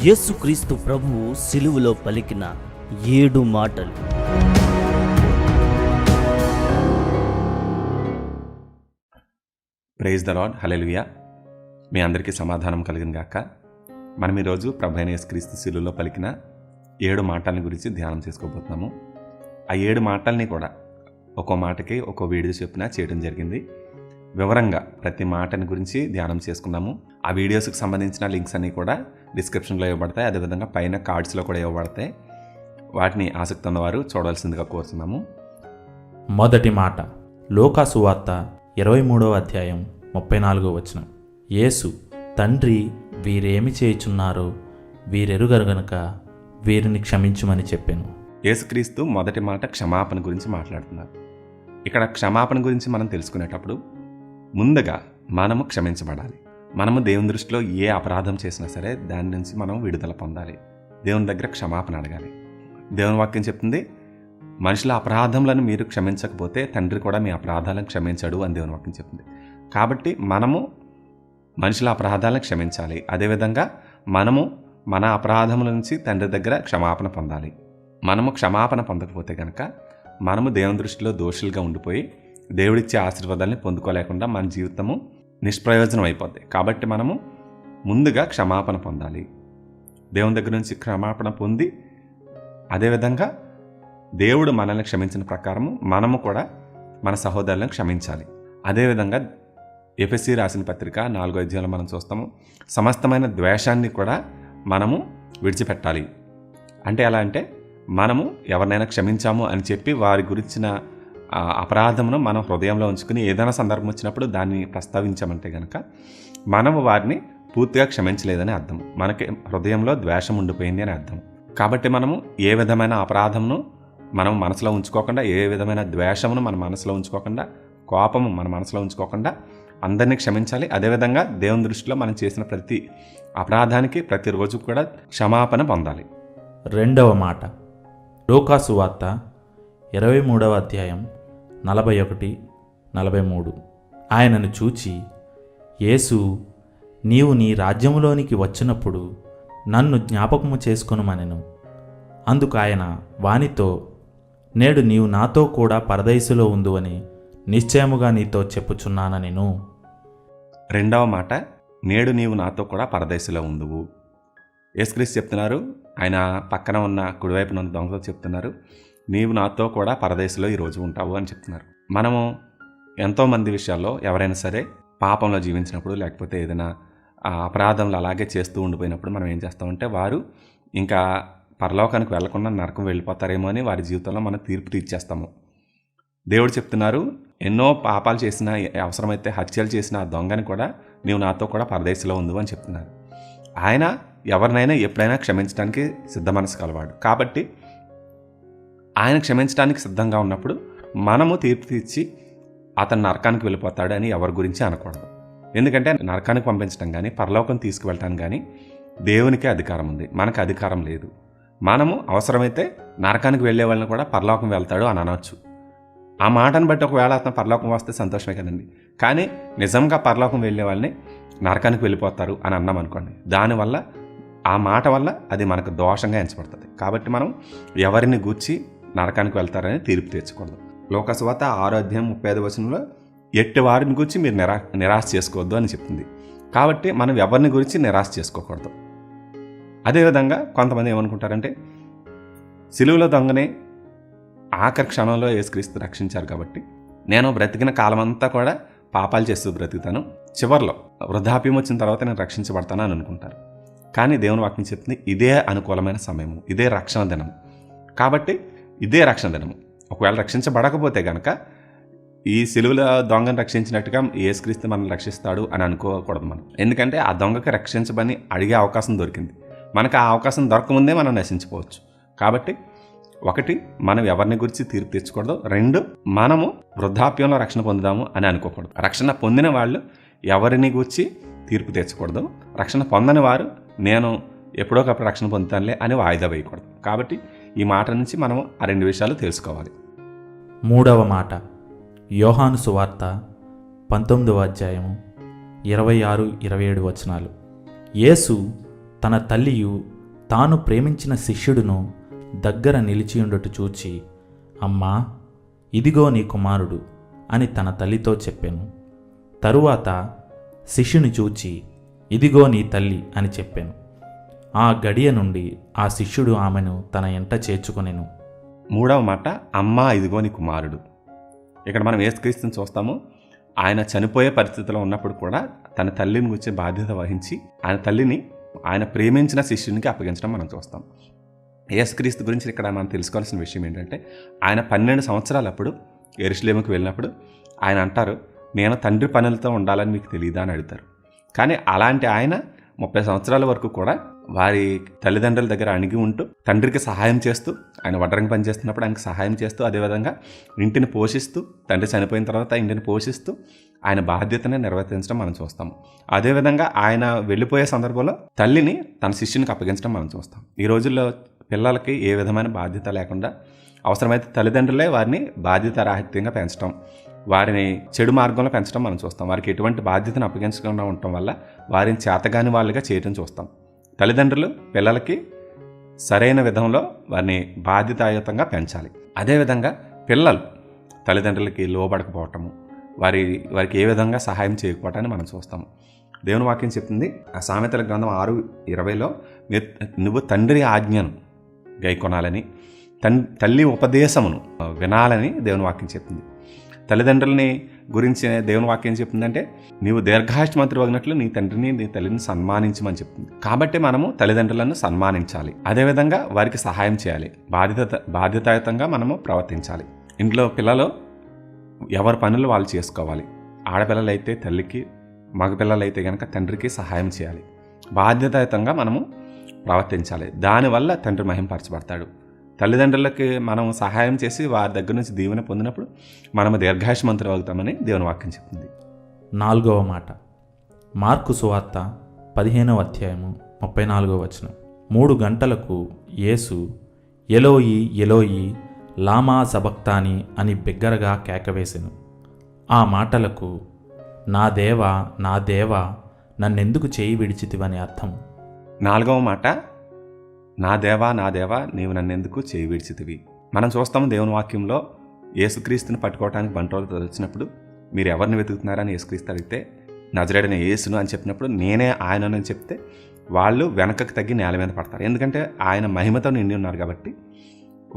యేసుక్రీస్తు ప్రభువు సిలువలో పలికిన 7 మాటలు. ప్రైజ్ ద లార్డ్, హల్లెలూయా. మీ అందరికీ సమాధానం కలిగిన గాక. మనం ఈరోజు ప్రభు అయిన యేసుక్రీస్తు సిలువలో పలికిన 7 మాటల గురించి ధ్యానం చేసుకోబోతున్నాము. ఆ 7 మాటల్ని కూడా ఒక్కో మాటకి ఒక్కో వీడియో చొప్పున చేయడం జరిగింది. వివరంగా ప్రతి మాటని గురించి ధ్యానం చేసుకున్నాము. ఆ వీడియోస్కి సంబంధించిన లింక్స్ అన్నీ కూడా డిస్క్రిప్షన్లో ఇవ్వబడతాయి. అదేవిధంగా పైన కార్డ్స్లో కూడా ఇవ్వబడతాయి. వాటిని ఆసక్తి ఉన్నవారు చూడాల్సిందిగా కోరుతున్నాము. మొదటి మాట, లూకా సువార్త 23వ అధ్యాయం 34వ వచనం. యేసు, తండ్రి, వీరేమి చేయుచున్నారో వీరెరుగరు గనుక వీరిని క్షమించుమని చెప్పాను. యేసుక్రీస్తు మొదటి మాట క్షమాపణ గురించి మాట్లాడుతున్నారు. ఇక్కడ క్షమాపణ గురించి మనం తెలుసుకునేటప్పుడు ముందుగా మనము క్షమించబడాలి. మనము దేవుని దృష్టిలో ఏ అపరాధం చేసినా సరే దాని నుంచి మనం విడుదల పొందాలి. దేవుని దగ్గర క్షమాపణ అడగాలి. దేవుని వాక్యం చెప్తుంది, మనుషుల అపరాధములను మీరు క్షమించకపోతే తండ్రి కూడా మీ అపరాధాలను క్షమించడు అని దేవుని వాక్యం చెప్తుంది. కాబట్టి మనము మనుషుల అపరాధాలను క్షమించాలి. అదేవిధంగా మనము మన అపరాధముల నుంచి తండ్రి దగ్గర క్షమాపణ పొందాలి. మనము క్షమాపణ పొందకపోతే కనుక మనము దేవుని దృష్టిలో దోషులుగా ఉండిపోయి దేవుడిచ్చే ఆశీర్వాదాలని పొందుకోలేకుండా మన జీవితము నిష్ప్రయోజనం అయిపోద్ది. కాబట్టి మనము ముందుగా క్షమాపణ పొందాలి. దేవుని దగ్గర నుంచి క్షమాపణ పొంది అదేవిధంగా దేవుడు మనల్ని క్షమించిన ప్రకారము మనము కూడా మన సహోదరులను క్షమించాలి. అదేవిధంగా ఎఫెసీ రాసిన పత్రిక 4వ అధ్యాయంలో మనం చూస్తాము, సమస్తమైన ద్వేషాన్ని కూడా మనము విడిచిపెట్టాలి. అంటే ఎలా అంటే మనము ఎవరినైనా క్షమించాము అని చెప్పి వారి గురించిన అపరాధమును మనం హృదయంలో ఉంచుకుని ఏదైనా సందర్భం వచ్చినప్పుడు దాన్ని ప్రస్తావించామంటే కనుక మనము వారిని పూర్తిగా క్షమించలేదని అర్థం. మనకి హృదయంలో ద్వేషం ఉండిపోయింది అని అర్థం. కాబట్టి మనము ఏ విధమైన అపరాధమును మనం మనసులో ఉంచుకోకుండా, ఏ విధమైన ద్వేషమును మన మనసులో ఉంచుకోకుండా, కోపము మన మనసులో ఉంచుకోకుండా అందరినీ క్షమించాలి. అదేవిధంగా దేవుని దృష్టిలో మనం చేసిన ప్రతి అపరాధానికి ప్రతిరోజు కూడా క్షమాపణ పొందాలి. రెండవ మాట, లూకా సువార్త 23వ అధ్యాయం 41-43. ఆయనను చూచి, యేసు, నీవు నీ రాజ్యములోనికి వచ్చినప్పుడు నన్ను జ్ఞాపకము చేసుకొనుమనెను. అందుకు ఆయన వానితో, నేడు నీవు నాతో కూడా పరదైసులో ఉందువని నిశ్చయముగా నీతో చెప్పుచున్నానెను. రెండవ మాట, నేడు నీవు నాతో కూడా పరదైసులో ఉందువు. యేసుక్రీస్తు చెప్తున్నారు, ఆయన పక్కన ఉన్న కుడివైపున ఉన్న దొంగతో చెప్తున్నారు, నీవు నాతో కూడా పరదేశంలో ఈరోజు ఉంటావు అని చెప్తున్నారు. మనము ఎంతోమంది విషయాల్లో ఎవరైనా సరే పాపంలో జీవించినప్పుడు, లేకపోతే ఏదైనా అపరాధంలో అలాగే చేస్తూ ఉండిపోయినప్పుడు మనం ఏం చేస్తామంటే వారు ఇంకా పరలోకానికి వెళ్లకుండా నరకం వెళ్ళిపోతారేమో అని వారి జీవితంలో మనం తీర్పు తీర్చేస్తాము. దేవుడు చెప్తున్నారు, ఎన్నో పాపాలు చేసిన, అవసరమైతే హత్యలు చేసిన ఆ దొంగని కూడా నీవు నాతో కూడా పరదేశంలో ఉండు అని చెప్తున్నారు. ఆయన ఎవరినైనా ఎప్పుడైనా క్షమించడానికి సిద్ధ మనసు కలవాడు. కాబట్టి ఆయన క్షమించడానికి సిద్ధంగా ఉన్నప్పుడు మనము తీర్పు తీర్చి అతను నరకానికి వెళ్ళిపోతాడు అని ఎవరి గురించి అనకూడదు. ఎందుకంటే నరకానికి పంపించడం కానీ పరలోకం తీసుకువెళ్ళటానికి కానీ దేవునికే అధికారం ఉంది, మనకు అధికారం లేదు. మనము అవసరమైతే నరకానికి వెళ్ళే వాళ్ళని కూడా పరలోకం వెళ్తాడు అని అనవచ్చు. ఆ మాటను బట్టి ఒకవేళ అతను పరలోకం వస్తే సంతోషమే కదండి. కానీ నిజంగా పరలోకం వెళ్ళే వాళ్ళని నరకానికి వెళ్ళిపోతారు అని అన్నాం అనుకోండి, దానివల్ల ఆ మాట వల్ల అది మనకు దోషంగా ఎంచబడుతుంది. కాబట్టి మనం ఎవరిని గూర్చి నరకానికి వెళ్తారని తీర్పు తీర్చకూడదు. లూకా సువార్త 6వ అధ్యాయం 35వ వచనంలో ఎట్టి వారిని గురించి మీరు నిరాశ చేసుకోవద్దు అని చెప్తుంది. కాబట్టి మనం ఎవరిని గురించి నిరాశ చేసుకోకూడదు. అదేవిధంగా కొంతమంది ఏమనుకుంటారంటే, సిలువలో దొంగనే ఆఖరి క్షణంలో యేసుక్రీస్తు రక్షించారు కాబట్టి నేను బ్రతికిన కాలమంతా కూడా పాపాలు చేస్తూ బ్రతుకుతాను, చివరిలో వృద్ధాప్యం వచ్చిన తర్వాత నేను రక్షించబడతాను అని అనుకుంటారు. కానీ దేవుని వాక్యం చెప్తుంది, ఇదే అనుకూలమైన సమయము, ఇదే రక్షణ దినం. కాబట్టి ఇదే రక్షణ దినము. ఒకవేళ రక్షించబడకపోతే కనుక ఈ సిలువలో దొంగను రక్షించినట్టుగా యేసుక్రీస్తు మనల్ని రక్షిస్తాడు అని అనుకోకూడదు మనం. ఎందుకంటే ఆ దొంగకి రక్షించబని అడిగే అవకాశం దొరికింది. మనకు ఆ అవకాశం దొరకముందే మనం నశించిపోవచ్చు. కాబట్టి ఒకటి, మనం ఎవరిని గురించి తీర్పు తెచ్చకూడదు. 2, మనము వృద్ధాప్యంలో రక్షణ పొందుదాము అని అనుకోకూడదు. రక్షణ పొందిన వాళ్ళు ఎవరిని గురించి తీర్పు తెచ్చకూడదు. రక్షణ పొందని వారు నేను ఎప్పుడోకప్పుడు రక్షణ పొందుతానులే అని వాయిదా వేయకూడదు. కాబట్టి ఈ మాట నుంచి మనం ఆ 2 విషయాలు తెలుసుకోవాలి. మూడవ మాట, యోహాను సువార్త 19వ అధ్యాయము 26-27 వచనాలు. యేసు తన తల్లియు తాను ప్రేమించిన శిష్యుడును దగ్గర నిలిచియుండుట చూచి, అమ్మా, ఇదిగో నీ కుమారుడు అని తన తల్లితో చెప్పాను. తరువాత శిష్యుని చూచి, ఇదిగో నీ తల్లి అని చెప్పాను. ఆ గడియ నుండి ఆ శిష్యుడు ఆమెను తన ఎంట చేర్చుకొనెను. మూడవ మాట, అమ్మా, ఇదిగో నీ కుమారుడు. ఇక్కడ మనం యేసుక్రీస్తుని చూస్తాము. ఆయన చనిపోయే పరిస్థితిలో ఉన్నప్పుడు కూడా తన తల్లిని గురించి బాధ్యత వహించి ఆయన తల్లిని ఆయన ప్రేమించిన శిష్యునికి అప్పగించడం మనం చూస్తాం. యేసుక్రీస్తు గురించి ఇక్కడ మనం తెలుసుకోవాల్సిన విషయం ఏంటంటే, ఆయన 12 సంవత్సరాలు అప్పుడు యెరూషలేముకు వెళ్ళినప్పుడు ఆయన అంటారు, నేను తండ్రి పనులతో ఉండాలని మీకు తెలియదా అని అడుగుతారు. కానీ అలాంటి ఆయన 30 సంవత్సరాల వరకు కూడా వారి తల్లిదండ్రుల దగ్గర అణిగి ఉంటూ తండ్రికి సహాయం చేస్తూ, ఆయన వడ్రంగి పని చేస్తున్నప్పుడు ఆయనకు సహాయం చేస్తూ, అదేవిధంగా ఇంటిని పోషిస్తూ, తండ్రి చనిపోయిన తర్వాత ఇంటిని పోషిస్తూ ఆయన బాధ్యతని నిర్వర్తించడం మనం చూస్తాము. అదేవిధంగా ఆయన వెళ్ళిపోయే సందర్భంలో తల్లిని తన శిష్యునికి అప్పగించడం మనం చూస్తాం. ఈ రోజుల్లో పిల్లలకి ఏ విధమైన బాధ్యత లేకుండా అవసరమైతే తల్లిదండ్రులే వారిని బాధ్యతారాహిత్యంగా పెంచడం, వారిని చెడు మార్గంలో పెంచడం మనం చూస్తాం. వారికి ఎటువంటి బాధ్యతను అప్పగించకుండా ఉండటం వల్ల వారిని చేతగాని వాళ్ళుగా చేయడం చూస్తాం. తల్లిదండ్రులు పిల్లలకి సరైన విధంలో వారిని బాధ్యతాయుతంగా పెంచాలి. అదేవిధంగా పిల్లలు తల్లిదండ్రులకి లోబడకపోవటము, వారికి ఏ విధంగా సహాయం చేయకపోవటాన్ని మనం చూస్తాము. దేవుని వాక్యం చెప్తుంది, ఆ సామెతల గ్రంథం 6:20లో, నువ్వు తండ్రి ఆజ్ఞను గైకొనాలని, తల్లి ఉపదేశమును వినాలని దేవుని వాక్యం చెప్తుంది. తల్లిదండ్రులని గురించి దేవుని వాక్యం చెప్తుందంటే, నీవు దీర్ఘాయుష్మంతుడు అగినట్లు నీ తండ్రిని నీ తల్లిని సన్మానించమని చెప్తుంది. కాబట్టి మనము తల్లిదండ్రులను సన్మానించాలి. అదేవిధంగా వారికి సహాయం చేయాలి. బాధ్యతాయుతంగా మనము ప్రవర్తించాలి. ఇంట్లో పిల్లలు ఎవరి పనులు వాళ్ళు చేసుకోవాలి. ఆడపిల్లలైతే తల్లికి, మగపిల్లలైతే కనుక తండ్రికి సహాయం చేయాలి. బాధ్యతాయుతంగా మనము ప్రవర్తించాలి. దానివల్ల తండ్రి మహింపరచబడతాడు. తల్లిదండ్రులకి మనం సహాయం చేసి వారి దగ్గర నుంచి దీవెన పొందినప్పుడు మనము దీర్ఘాయుష్మంతులు అవుతామని దేవుని వాక్యం చెప్తుంది. 4వ మాట, మార్కు సువార్త 15వ అధ్యాయము 34వ వచనం. 3 గంటలకు యేసు ఎలోయి ఎలోయి లామా సబక్తాని అని బిగ్గరగా కేకవేసెను. ఆ మాటలకు, నా దేవా నా దేవా నన్నెందుకు చేయి విడిచితివని అర్థం. 4వ మాట, నా దేవా నా దేవా నీవు నన్నెందుకు చేయి విడిచితివి. మనం చూస్తాము దేవుని వాక్యంలో యేసుక్రీస్తుని పట్టుకోవడానికి బంటోళ్ళు వచ్చినప్పుడు, మీరు ఎవరిని వెతుకుతున్నారని యేసుక్రీస్తు అడిగితే, నజరేయుడైన యేసును అని చెప్పినప్పుడు, నేనే ఆయనని చెప్తే వాళ్ళు వెనకకు తగ్గి నేల మీద పడతారు. ఎందుకంటే ఆయన మహిమతో నిండి ఉన్నారు కాబట్టి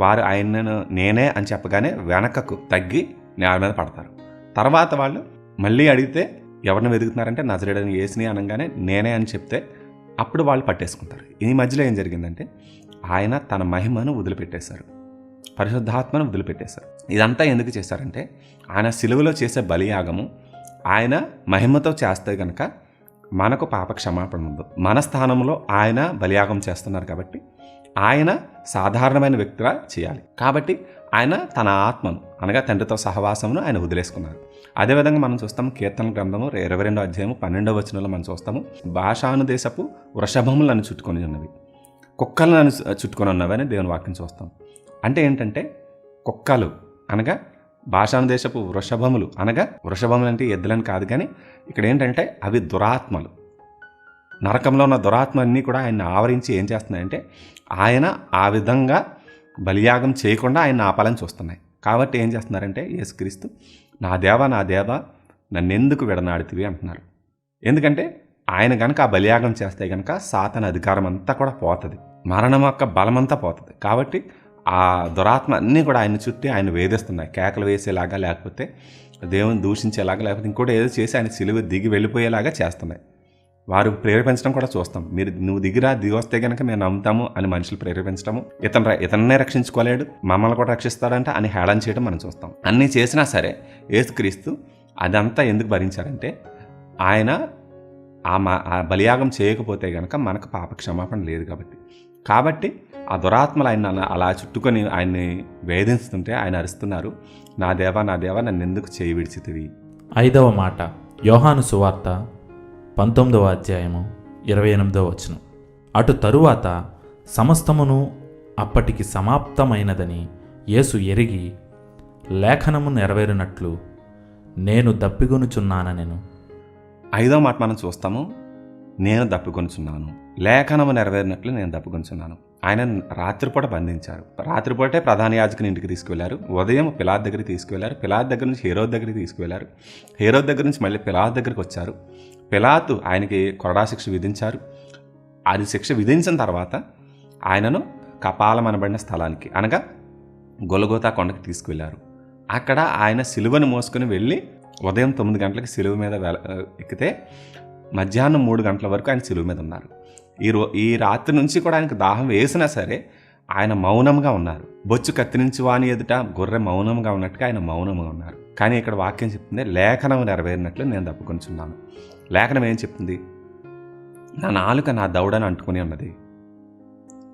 వారు ఆయనను నేనే అని చెప్పగానే వెనకకు తగ్గి నేల మీద పడతారు. తర్వాత వాళ్ళు మళ్ళీ అడిగితే ఎవరిని వెతుకుతున్నారంటే నజరేయుడైన యేసుని అనగానే నేనే అని చెప్తే అప్పుడు వాళ్ళు పట్టేసుకుంటారు. ఈ మధ్యలో ఏం జరిగిందంటే, ఆయన తన మహిమను వదిలిపెట్టేశారు, పరిశుద్ధాత్మను వదిలిపెట్టేశారు. ఇదంతా ఎందుకు చేశారంటే, ఆయన సిలువలో చేసే బలియాగము ఆయన మహిమతో చేస్తే కనుక మనకు పాప క్షమాపణ ఉంది. మన స్థానంలో ఆయన బలియాగం చేస్తున్నారు కాబట్టి ఆయన సాధారణమైన వ్యక్తిగా చేయాలి. కాబట్టి ఆయన తన ఆత్మను అనగా తండ్రితో సహవాసమును ఆయన వదిలేసుకున్నారు. అదేవిధంగా మనం చూస్తాము కీర్తన గ్రంథము 22వ అధ్యాయము 12వ వచనంలో మనం చూస్తాము, భాషాను దేశపు వృషభములు నన్ను చుట్టుకొని ఉన్నవి, కుక్కలు నన్ను చుట్టుకొని ఉన్నవి అని దేవుని వాక్యం చూస్తాం. అంటే ఏంటంటే, కుక్కలు అనగా భాషాను దేశపు వృషభములు అనగా, వృషభములు అంటే ఎద్దులని కాదు, కానీ ఇక్కడ ఏంటంటే అవి దురాత్మలు. నరకంలో ఉన్న దురాత్మలన్నీ కూడా ఆయన ఆవరించి ఏం చేస్తున్నాయంటే, ఆయన ఆ విధంగా బలియాగం చేయకుండా ఆయన ఆపాలని చూస్తున్నాయి. కాబట్టి ఏం చేస్తున్నారంటే, యేసుక్రీస్తు నా దేవా నా దేవా నన్నెందుకు విడనాడితివి అంటున్నారు. ఎందుకంటే ఆయన కనుక ఆ బలియాగం చేస్తే కనుక సాతాను అధికారం అంతా కూడా పోతుంది, మరణం యొక్క బలమంతా పోతుంది. కాబట్టి ఆ దురాత్మ అన్నీ కూడా ఆయన చుట్టి ఆయన వేధిస్తున్నాయి, కేకలు వేసేలాగా, లేకపోతే దేవుని దూషించేలాగా, లేకపోతే ఇంకోటి ఏదో చేసి ఆయన సిలువ దిగి వెళ్ళిపోయేలాగా చేస్తున్నాయి. వారు ప్రేరేపించడం కూడా చూస్తాం. నువ్వు దిగి వస్తే కనుక మేము నమ్ముతాము అని మనుషులు ప్రేరేపించడము, ఇతన్నే రక్షించుకోలేడు మమ్మల్ని కూడా రక్షిస్తాడంట అని హేళన చేయడం మనం చూస్తాం. అన్నీ చేసినా సరే యేసుక్రీస్తు అదంతా ఎందుకు భరించారంటే, ఆయన ఆ బలియాగం చేయకపోతే కనుక మనకు పాప క్షమాపణ లేదు కాబట్టి ఆ దురాత్మలు ఆయన అలా చుట్టుకొని ఆయన్ని వేధిస్తుంటే ఆయన అరుస్తున్నారు, నా దేవా నా దేవా నన్ను ఎందుకు చేయి విడిచితివి. 5వ మాట, యోహాను సువార్త 19వ అధ్యాయము 28వ వచనం. అటు తరువాత సమస్తమును అప్పటికి సమాప్తమైనదని యేసు ఎరిగి, లేఖనము నెరవేరినట్లు నేను దప్పిగొనుచున్నానెను. 5వ మాట మనం చూస్తాము, నేను దప్పికొనుచున్నాను. లేఖనము నెరవేరినట్లు నేను తప్పుకొంచున్నాను. ఆయన రాత్రిపూట బంధించారు. రాత్రిపూటే ప్రధాన యాజకుని ఇంటికి తీసుకువెళ్లారు. ఉదయం పిలాతు దగ్గరికి తీసుకువెళ్లారు. పిలాతు దగ్గర నుంచి హేరోదు దగ్గరికి తీసుకువెళ్లారు. హేరోదు దగ్గర నుంచి మళ్ళీ పిలాతు దగ్గరికి వచ్చారు. పిలాతు ఆయనకి కొరడా శిక్ష విధించారు. అది శిక్ష విధించిన తర్వాత ఆయనను కపాలమనబడిన స్థలానికి అనగా గొలగోతా కొండకి తీసుకువెళ్లారు. అక్కడ ఆయన సిలువను మోసుకొని వెళ్ళి ఉదయం 9 గంటలకు సిలువ మీద ఎక్కితే మధ్యాహ్నం 3 గంటల వరకు ఆయన సిలువ మీద ఉన్నారు. ఈ రాత్రి నుంచి కూడా ఆయనకు దాహం వేసినా సరే ఆయన మౌనంగా ఉన్నారు. బొచ్చు కత్తిరించి వాని ఎదుట గొర్రె మౌనంగా ఉన్నట్టుగా ఆయన మౌనంగా ఉన్నారు. కానీ ఇక్కడ వాక్యం చెప్తుంది, లేఖనం నెరవేరినట్లు నేను తప్పుకొంచున్నాను. లేఖనం ఏం చెప్తుంది? నా నాలుక నా దవడను అంటుకుని ఉన్నది.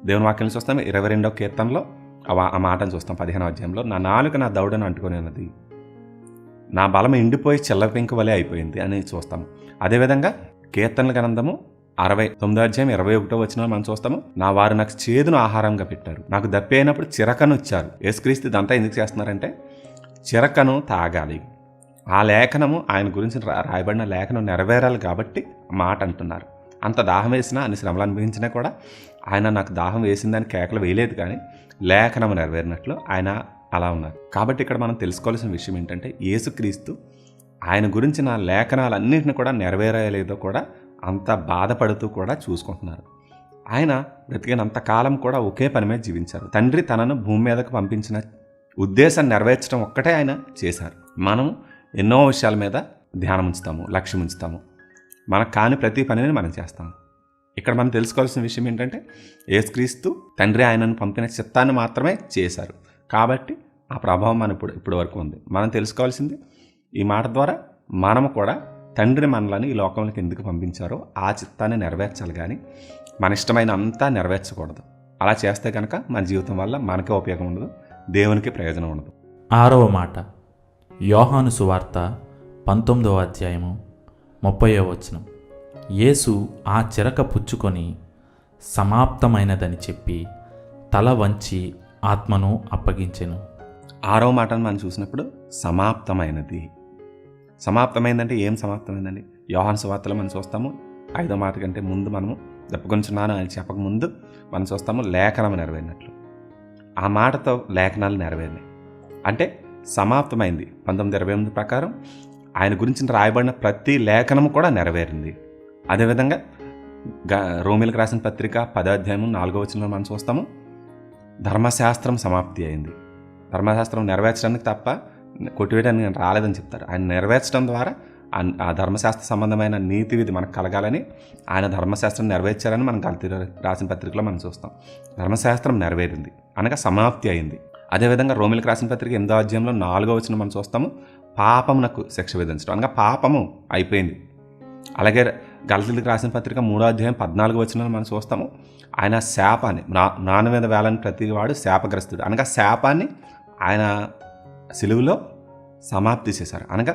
దేవుని వాక్యం చూస్తాం 22వ కీర్తనలో ఆ మాటను చూస్తాం 15వ అధ్యాయంలో, నా నాలుక నా దవడను అంటుకుని ఉన్నది, నా బలం ఎండిపోయి చెల్లపెంకు వలె అయిపోయింది అని చూస్తాము. అదేవిధంగా కీర్తనల గ్రంథము 69వ అధ్యాయం 21వ వచనం మనం చూస్తాము, నా వారు నాకు చేదును ఆహారంగా పెట్టారు, నాకు దప్పి అయినప్పుడు చిరకను ఇచ్చారు. యేసుక్రీస్తు ఇదంతా ఎందుకు చేస్తున్నారంటే చిరకను తాగాలి. ఆ లేఖనము ఆయన గురించి రాయబడిన లేఖనం నెరవేరాలి కాబట్టి మాట అంటున్నారు. అంత దాహం వేసినా అన్ని శ్రమలు అనుభవించినా కూడా ఆయన నాకు దాహం వేసిందని కేకలు వేయలేదు, కానీ లేఖనము నెరవేరినట్లు ఆయన అలా ఉన్నారు. కాబట్టి ఇక్కడ మనం తెలుసుకోవాల్సిన విషయం ఏంటంటే యేసుక్రీస్తు ఆయన గురించిన లేఖనాలన్నింటినీ కూడా నెరవేరలేదో కూడా అంత బాధపడుతూ కూడా చూసుకుంటున్నారు. ఆయన బ్రతికినంత కాలం కూడా ఒకే పని మీద జీవించారు. తండ్రి తనను భూమి మీదకు పంపించిన ఉద్దేశాన్ని నెరవేర్చడం ఒక్కటే ఆయన చేశారు. మనం ఎన్నో విషయాల మీద ధ్యానం ఉంచుతాము, లక్ష్యం ఉంచుతాము, మనకు కాని ప్రతి పనిని మనం చేస్తాము. ఇక్కడ మనం తెలుసుకోవాల్సిన విషయం ఏంటంటే యేసుక్రీస్తు తండ్రి ఆయనను పంపిన చిత్తాన్ని మాత్రమే చేశారు. కాబట్టి ఆ ప్రభావం మన ఇప్పటి వరకు ఉంది. మనం తెలుసుకోవాల్సింది ఈ మాట ద్వారా మనము కూడా తండ్రి మనలని ఈ లోకంలోకి ఎందుకు పంపించారో ఆ చిత్తాన్ని నెరవేర్చాలి, కానీ మన ఇష్టమైన అంతా నెరవేర్చకూడదు. అలా చేస్తే కనుక మన జీవితం వల్ల మనకే ఉపయోగం ఉండదు, దేవునికి ప్రయోజనం ఉండదు. 6వ మాట యోహాను సువార్త 19వ అధ్యాయము 30వ వచనం, యేసు ఆ చిరక పుచ్చుకొని సమాప్తమైనదని చెప్పి తల వంచి ఆత్మను అప్పగించెను. 6వ మాటను మనం చూసినప్పుడు సమాప్తమైనది. సమాప్తమైందంటే ఏం సమాప్తమైందండి? యోహాను సువార్తలో మనం చూస్తాము 5వ మాట కంటే ముందు మనము తప్పుకొంచున్నాను అని చెప్పకముందు మనం చూస్తాము లేఖనం నెరవేరినట్లు. ఆ మాటతో లేఖనాలు నెరవేరినాయి. అంటే సమాప్తమైంది. 1928 ప్రకారం ఆయన గురించి రాయబడిన ప్రతి లేఖనము కూడా నెరవేరింది. అదేవిధంగా రోమీలకు రాసిన పత్రిక 10వ అధ్యాయం 4వ వచనంలో మనం చూస్తాము ధర్మశాస్త్రం సమాప్తి అయింది. ధర్మశాస్త్రం నెరవేర్చడానికి తప్ప కొట్టివేయడానికి నేను రాలేదని చెప్తారు. ఆయన నెరవేర్చడం ద్వారా ఆ ధర్మశాస్త్ర సంబంధమైన నీతి విధి మనకు కలగాలని ఆయన ధర్మశాస్త్రం నెరవేర్చారని మనం గలతీయులకు రాసిన పత్రికలో మనం చూస్తాం. ధర్మశాస్త్రం నెరవేరింది అనగా సమాప్తి అయింది. అదేవిధంగా రోమీలకు రాసిన పత్రిక 8వ అధ్యాయంలో 4వ వచనం మనం చూస్తాము పాపమునకు శిక్ష విధించడం అనగా పాపము అయిపోయింది. అలాగే గలతీయులకు రాసిన పత్రిక 3వ అధ్యాయం 14వ వచనంలో మనం చూస్తాము ఆయన శాపాన్ని నాన్న మీద వేలని ప్రతివాడు శాపగ్రస్తుడు అనగా శాపాన్ని ఆయన సిలువలో సమాప్తి చేశారు. అనగా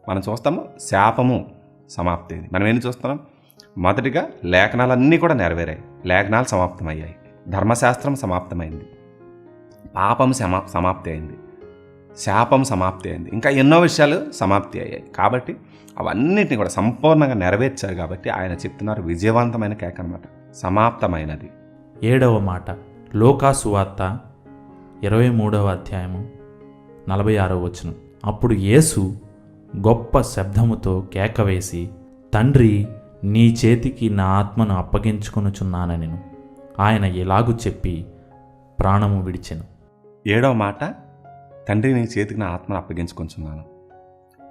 మనం చూస్తాము శాపము సమాప్తి అయింది. మనం ఏం చూస్తున్నాం? మొదటిగా లేఖనాలన్నీ కూడా నెరవేరాయి, లేఖనాలు సమాప్తమయ్యాయి, ధర్మశాస్త్రం సమాప్తమైంది, పాపం సమాప్తి అయింది, శాపం సమాప్తి అయింది, ఇంకా ఎన్నో విషయాలు సమాప్తి అయ్యాయి. కాబట్టి అవన్నిటిని కూడా సంపూర్ణంగా నెరవేర్చారు. కాబట్టి ఆయన చెప్తున్నారు విజయవంతమైన కేక అన్నమాట, సమాప్తమైనది. 7వ మాట లూకా సువార్త 23వ అధ్యాయము 46వ వచనం, అప్పుడు యేసు గొప్ప శబ్దముతో కేకవేసి తండ్రి నీ చేతికి నా ఆత్మను అప్పగించుకొనుచున్నానెను. ఆయన ఇలాగు చెప్పి ప్రాణము విడిచెను. 7వ మాట తండ్రి నీ చేతికి నా ఆత్మను అప్పగించుకొంచున్నాను.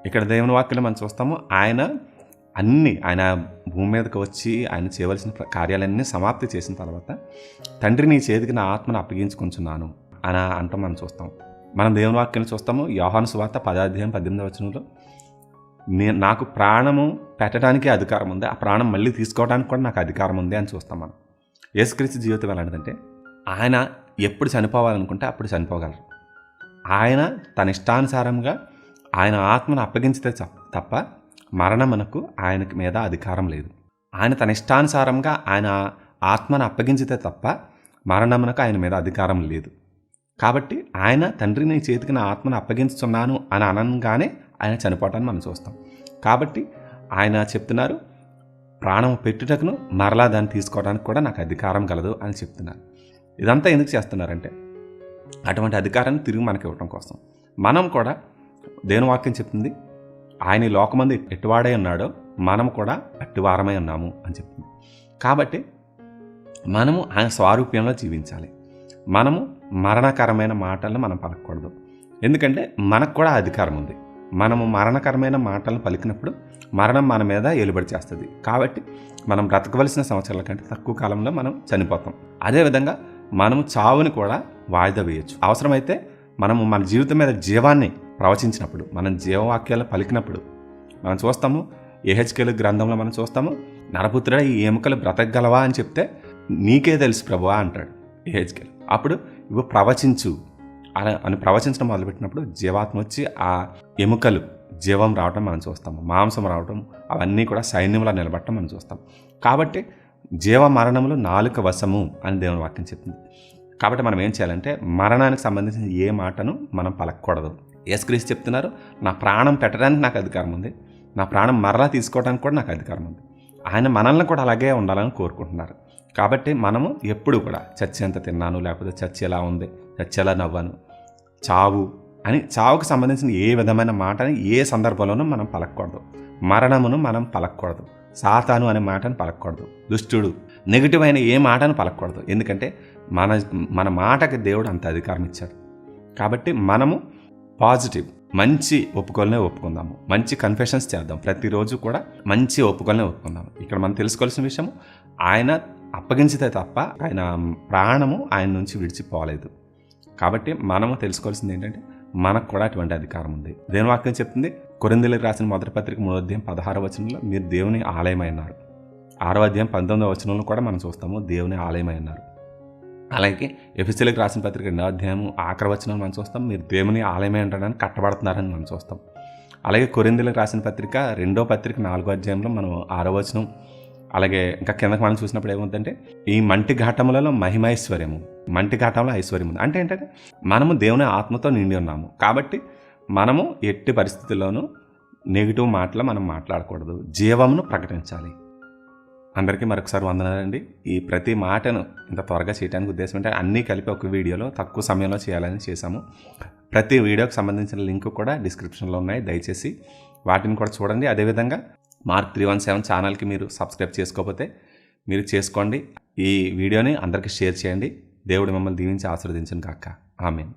ఇక్కడ దేవుని వాక్యంలో మనం చూస్తాము ఆయన భూమి మీదకి వచ్చి ఆయన చేయవలసిన కార్యాలన్నీ సమాప్తి చేసిన తర్వాత తండ్రి నీ చేతికి నా ఆత్మను అప్పగించుకొంచున్నాను అని అంటాం మనం చూస్తాం. మనం దేవుని వాక్యం చూస్తాము యోహాను సువార్త 10వ అధ్యాయం 18వ వచనంలో నాకు ప్రాణము పెట్టడానికి అధికారం ఉంది, ఆ ప్రాణం మళ్ళీ తీసుకోవడానికి కూడా నాకు అధికారం ఉంది అని చూస్తాం. మనం యేసుక్రీస్తు జీవితం ఎలాంటిదంటే ఆయన ఎప్పుడు చనిపోవాలనుకుంటే అప్పుడు చనిపోగలరు. ఆయన తన ఇష్టానుసారంగా ఆయన ఆత్మను అప్పగించితే తప్ప మరణమునకు ఆయనకి మీద అధికారం లేదు. ఆయన తన ఇష్టానుసారంగా ఆయన ఆత్మను అప్పగించితే తప్ప మరణమునకు ఆయన మీద అధికారం లేదు. కాబట్టి ఆయన తండ్రి నీ చేతికి నా ఆత్మను అప్పగించుతున్నాను అని అనగానే ఆయన చనిపోవటాన్ని మనం చూస్తాం. కాబట్టి ఆయన చెప్తున్నారు ప్రాణం పెట్టుటకును మరలా దాన్ని తీసుకోవడానికి కూడా నాకు అధికారం కలదు అని చెప్తున్నారు. ఇదంతా ఎందుకు చేస్తున్నారంటే అటువంటి అధికారాన్ని తిరిగి మనకి ఇవ్వటం కోసం. మనం కూడా దేవుని వాక్యం చెప్తుంది, ఆయన ఈ లోకమందు ఎట్టువాడై ఉన్నాడో మనం కూడా అట్టివారమై ఉన్నాము అని చెప్తుంది. కాబట్టి మనము ఆయన స్వారూప్యంలో జీవించాలి. మనము మరణకరమైన మాటలను మనం పలకూడదు. ఎందుకంటే మనకు కూడా అధికారం ఉంది. మనము మరణకరమైన మాటలను పలికినప్పుడు మరణం మన మీద ఏలుబడి చేస్తుంది. కాబట్టి మనం బ్రతకవలసిన సంవత్సరాల కంటే తక్కువ కాలంలో మనం చనిపోతాం. అదేవిధంగా మనము చావుని కూడా వాయిదా వేయచ్చు. అవసరమైతే మనము మన జీవితం మీద జీవాన్ని ప్రవచించినప్పుడు, మనం జీవవాక్యాలు పలికినప్పుడు మనం చూస్తాము. యెహెజ్కేలు గ్రంథంలో మనం చూస్తాము, నరపుత్రుడా ఈ ఎముకలు బ్రతకగలవా అని చెప్తే నీకే తెలుసు ప్రభువా అంటాడు యెహెజ్కేలు. అప్పుడు ఇవి ప్రవచించు అని ప్రవచించడం మొదలుపెట్టినప్పుడు జీవాత్మ వచ్చి ఆ ఎముకలు జీవం రావటం మనం చూస్తాము, మాంసం రావటం, అవన్నీ కూడా సైన్యంలో నిలబడటం మనం చూస్తాం. కాబట్టి జీవ మరణములు నాలుక వశము అని దేవుని వాక్యం చెప్తుంది. కాబట్టి మనం ఏం చేయాలంటే మరణానికి సంబంధించిన ఏ మాటను మనం పలకూడదు. యేసుక్రీస్తు చెప్తున్నారు, నా ప్రాణం పెట్టడానికి నాకు అధికారం ఉంది, నా ప్రాణం మరలా తీసుకోవడానికి కూడా నాకు అధికారం ఉంది. ఆయన మనల్ని కూడా అలాగే ఉండాలని కోరుకుంటున్నారు. కాబట్టి మనము ఎప్పుడు కూడా చచ్చి ఎంత తిన్నాను, లేకపోతే చచ్చి ఎలా ఉంది, చచ్చి ఎలా నవ్వాను, చావు అని చావుకు సంబంధించిన ఏ విధమైన మాటని ఏ సందర్భంలోనూ మనం పలకూడదు. మరణమును మనం పలకూడదు. సాతాను అనే మాటను పలకూడదు. దుష్టుడు, నెగిటివ్ అయిన ఏ మాటను పలకూడదు. ఎందుకంటే మన మాటకి దేవుడు అంత అధికారం ఇచ్చాడు. కాబట్టి మనము పాజిటివ్ మంచి ఒప్పుకోలనే ఒప్పుకుందాము, మంచి కన్ఫెషన్స్ చేద్దాం. ప్రతిరోజు కూడా మంచి ఒప్పుకోలనే ఒప్పుకుందాము. ఇక్కడ మనం తెలుసుకోవాల్సిన విషయం, ఆయన అప్పగించితే తప్ప ఆయన ప్రాణము ఆయన నుంచి విడిచిపోలేదు. కాబట్టి మనము తెలుసుకోవాల్సింది ఏంటంటే మనకు కూడా అటువంటి అధికారం ఉంది. దేవుని వాక్యం చెప్తుంది, కొరింథీయులకు రాసిన మొదటి పత్రిక 3వ అధ్యాయం 16వ వచనంలో మీరు దేవుని ఆలయమై ఉన్నారు. 6వ అధ్యాయం 19వ వచనంలో కూడా మనం చూస్తాము దేవుని ఆలయమై ఉన్నారు. అలాగే ఎఫెసీయులకు రాసిన పత్రిక 2వ అధ్యాయం ఆఖరి వచనం మనం చూస్తాం, మీరు దేవుని ఆలయమై ఉండడానికి కట్టబడుతున్నారని మనం చూస్తాం. అలాగే కొరింథీయులకు రాసిన పత్రిక 2వ పత్రిక 4వ అధ్యాయంలో మనం 6వ వచనం, అలాగే ఇంకా కిందకి మనం చూసినప్పుడు ఏముందంటే ఈ మంటి ఘాటములలో మహిమైశ్వర్యము, మంటి ఘాటంలో ఐశ్వర్యం ఉంది. అంటే ఏంటంటే మనము దేవుని ఆత్మతో నిండి ఉన్నాము. కాబట్టి మనము ఎట్టి పరిస్థితుల్లోనూ నెగిటివ్ మాటలు మనం మాట్లాడకూడదు, జీవమును ప్రకటించాలి. అందరికీ మరొకసారి వందనాలండి. ఈ ప్రతి మాటను ఇంత త్వరగా చేయడానికి ఉద్దేశం అంటే అన్నీ కలిపి ఒక వీడియోలో తక్కువ సమయంలో చేయాలని చేశాము. ప్రతి వీడియోకి సంబంధించిన లింక్ కూడా డిస్క్రిప్షన్లో ఉన్నాయి, దయచేసి వాటిని కూడా చూడండి. అదేవిధంగా మార్క్ 317 ఛానల్కి మీరు సబ్స్క్రైబ్ చేసుకోకపోతే మీరు చేసుకోండి. ఈ వీడియోని అందరికీ షేర్ చేయండి. దేవుడు మిమ్మల్ని దీవించి ఆశీర్వదించును గాక. ఆమేన్.